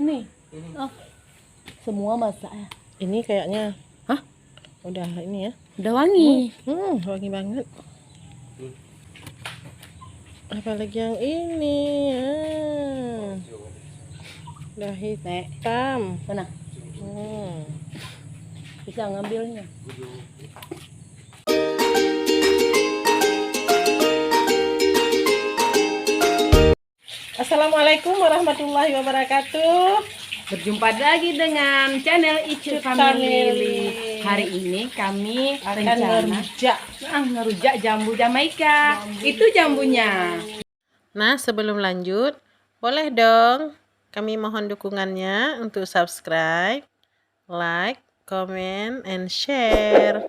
Ini. Oh. Semua masak ya. Ini kayaknya. Hah? Udah ini ya. Udah wangi. Wangi banget. Apalagi yang ini ya. Udah hitam. Mana? Bisa ngambilnya. Assalamualaikum warahmatullahi wabarakatuh. Berjumpa lagi dengan channel Icu Family. Hari ini kami Akan ngerujak jambu Jamaika. Itu jambunya. Nah, sebelum lanjut, boleh dong kami mohon dukungannya untuk subscribe, like, comment, and share.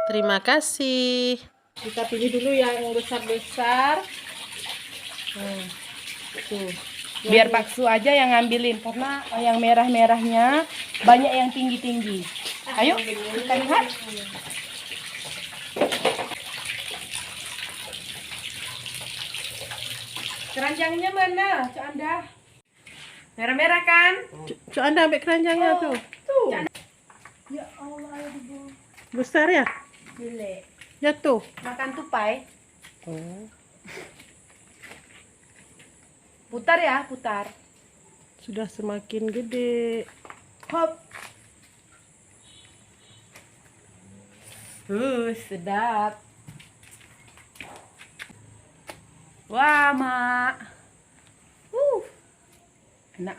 Terima kasih. Kita pilih dulu yang besar-besar. Tuh. Biar Pak Su aja yang ngambilin karena yang merah-merahnya banyak yang tinggi-tinggi. Ayo kita lihat. Keranjangnya mana, Cuk Anda? Merah-merah kan? Cuk Anda ambil keranjangnya tuh. Tuh. Ya Allah, Ibu. Besar ya? Gile. Jatuh. Makan tupai. Oh. Putar ya, putar. Sudah semakin gede. Hop. Sedap. Wah, Mak. Enak.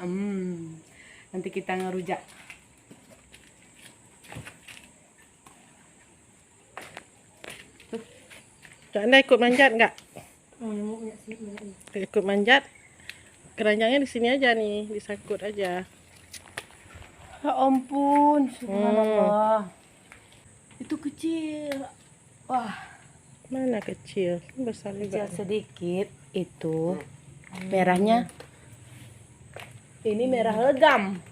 Nanti kita ngerujak. Cuk Anda ikut manjat nggak? Ikut manjat. Keranjangnya di sini aja nih, disangkut aja. Ya ampun, subhanallah. Itu kecil. Wah, Mana kecil? Besar juga. kecil sedikit itu. Merahnya. Ini merah legam.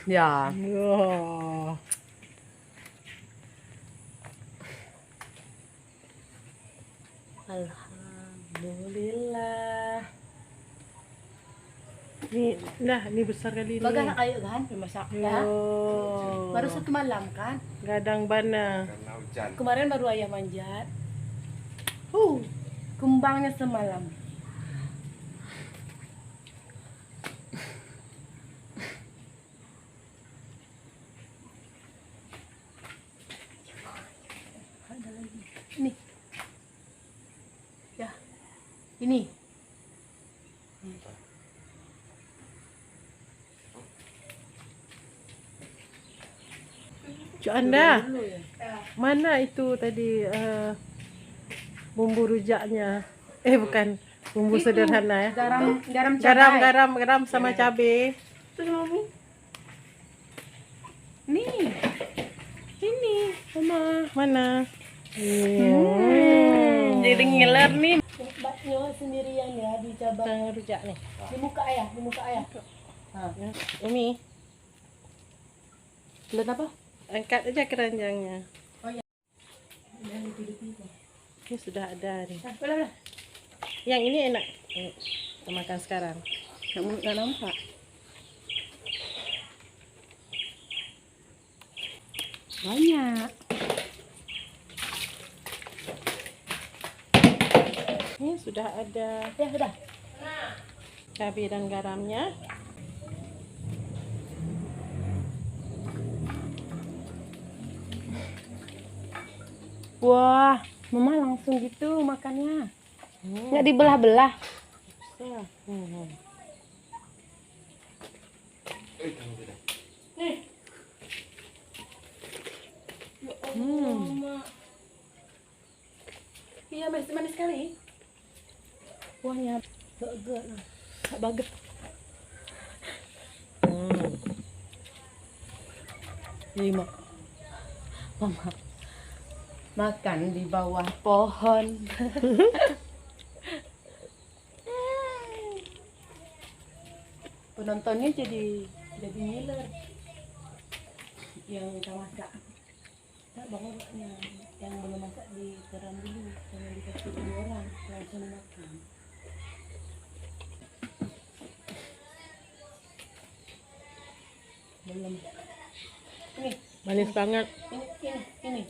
Ya. Wah. Alhamdulillah. Ini besar kali ini. Bagas ayo kan dimasak ya. Baru 1 malam kan? Gadang bana. Kemarin baru ayah manjat. Kembangnya semalam. Ada lagi. Ini. Ya. Ini. Cuk Anda, mana itu tadi bumbu rujaknya? Bukan bumbu Itu, sederhana ya. Garam Garam sama cabai. Terus Mami. Nih. Ini sama Mana? jadi ngiler nih. Baknya sendirian ya di cabang Rujak nih. di muka ayah. Nah, Umi, lihat apa? angkat aja keranjangnya. Oh ya. Ini sudah ada nih. Nah, boleh. Yang ini enak. Kita makan sekarang. Nggak nampak. Banyak. Ini sudah ada Ya sudah. cabai dan garamnya. Wah, Mama langsung gitu makannya. Nggak dibelah-belah. Bisa. Nih. Iya, manis sekali. Kuahnya baget. Ini Mama makan di bawah pohon. Penontonnya jadi ngiler. Yang kita masak. Kita bangun yang belum masak diteram dulu, jangan dikasih dua orang langsung makan. Belum. Ini, Manis banget. ini.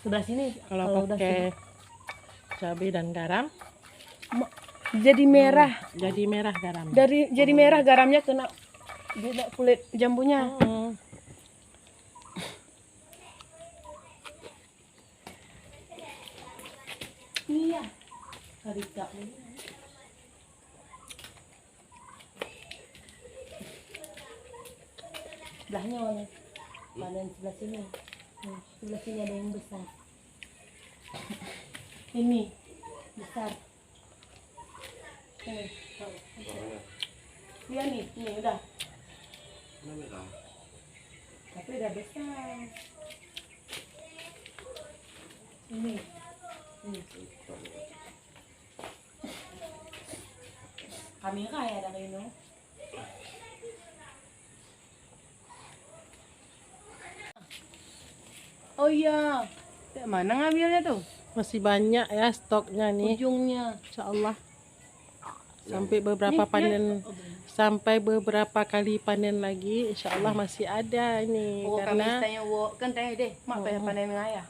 Sebelah sini. Kalau udah pakai cabai dan garam, jadi merah. jadi merah garam. Jadi merah garamnya kena kulit jambunya. Iya. Karika. Sebelahnya mana? Mana sebelah sini? Sebelah sini ada yang besar. Ini besar. Iya nih, ini udah. Tapi udah besar. Ini. Kami kaya ada kayo. Oh iya. Mana ngambilnya tuh? Masih banyak ya stoknya nih. Ujungnya. Insya Allah. Sampai beberapa panen, sampai beberapa kali panen lagi, insya Allah masih ada ini. Oh, kami karena tanya kan tanya deh, mak pengen panen ngaya.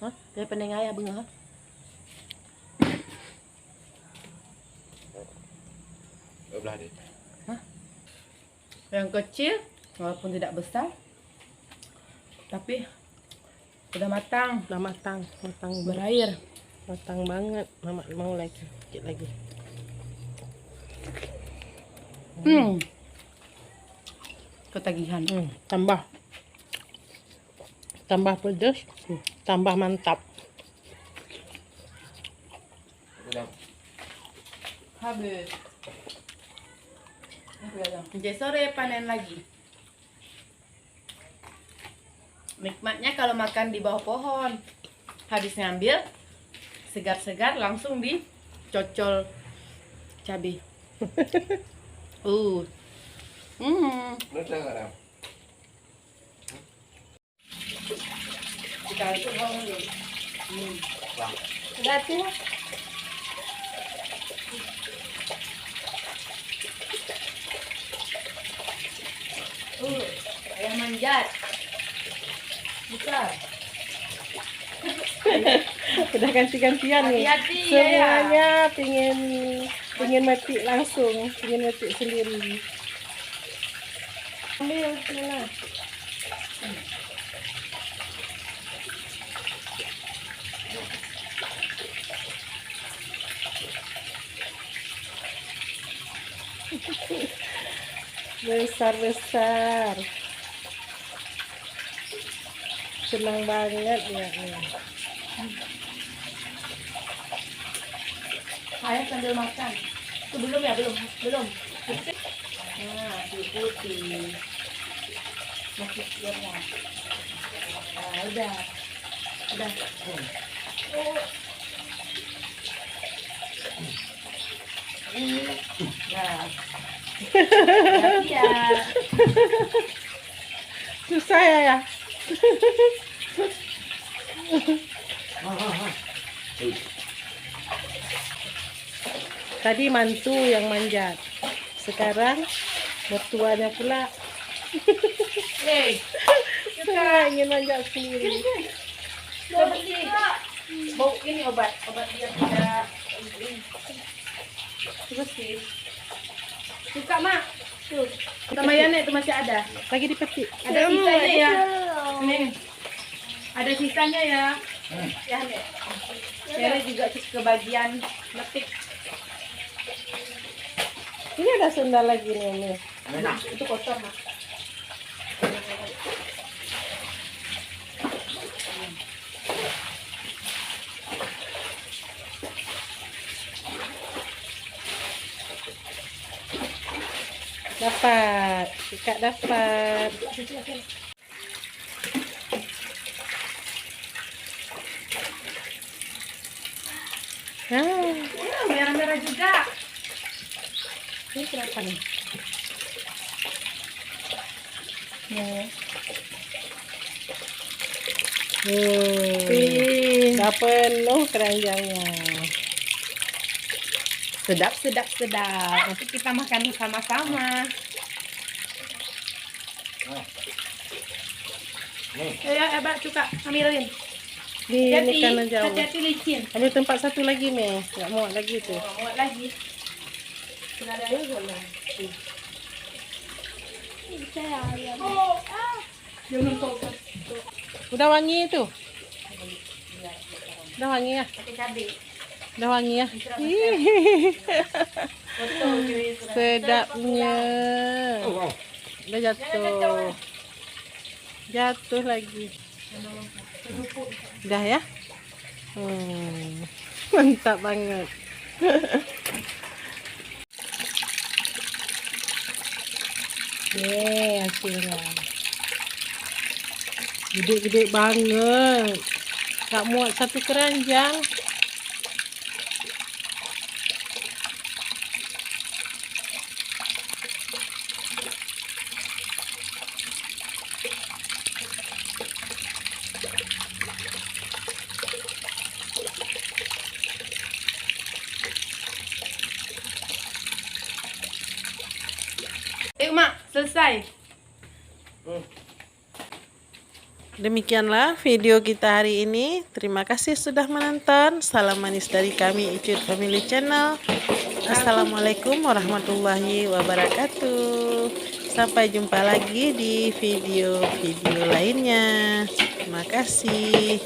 Hah? Dia panen ngaya bunga. Hah? Yang kecil, walaupun tidak besar, tapi udah matang, matang berair. matang banget. Mama mau lagi, sedikit lagi. Ketagihan. Tambah pedas, tambah mantap. Habis. Jadi sore panen lagi. Nikmatnya kalau makan di bawah pohon. Habis ngambil, segar-segar langsung dicocol cabai. Kita itu bawang dulu. Udah tuh. Ayam manjat. Besar. Udah ganti-gantian nih. Hati-hati, Semuanya pingin mati langsung, pingin mati sendiri. Ambil mana? Besar-besar. Senang banget ya. Ayah sambil makan. Itu belum ya? Belum. Nah, putih. Masih siap ya. Nah, udah. Nah. Ya. Susah ya. Tadi mantu yang manjat, sekarang mertuanya pula kita ingin manjat sendiri. Bau ini obat dia tidak bersih. Suka mak. Tuh. Tamayannya itu masih ada. Lagi dipetik. Ada sisanya ya. Nih. Ada sisanya ya. Ya nih. Saya juga kebagian metik. Ini ada sendal lagi nih. Nah, itu kotor mak. Dapat, Kak dapat. Merah-merah juga. Ini berapa nih? Sudah penuh keranjangnya. Sedap, sedap, sedap. Nanti kita makan sama-sama. Ya, Mbak, cuka ambilin. Di ini kanan jauh. Hati-hati licin. Ambil tempat satu lagi, Mei. Nggak muat lagi tuh. Muat lagi. Sudah ada ya, jangan kotor. Udah wangi itu. Udah wangi ya. Pakai cabai. Udah wangi ya. Sedapnya. Udah jatuh. Jatuh lagi. Udah ya. Mantap banget. Hasilnya. Gede-gede banget. Gak muat satu keranjang. Mak, selesai. Demikianlah video kita hari ini. Terima kasih sudah menonton. Salam manis dari kami Icut Family Channel. Assalamualaikum warahmatullahi wabarakatuh. Sampai jumpa lagi di video-video lainnya. Terima kasih.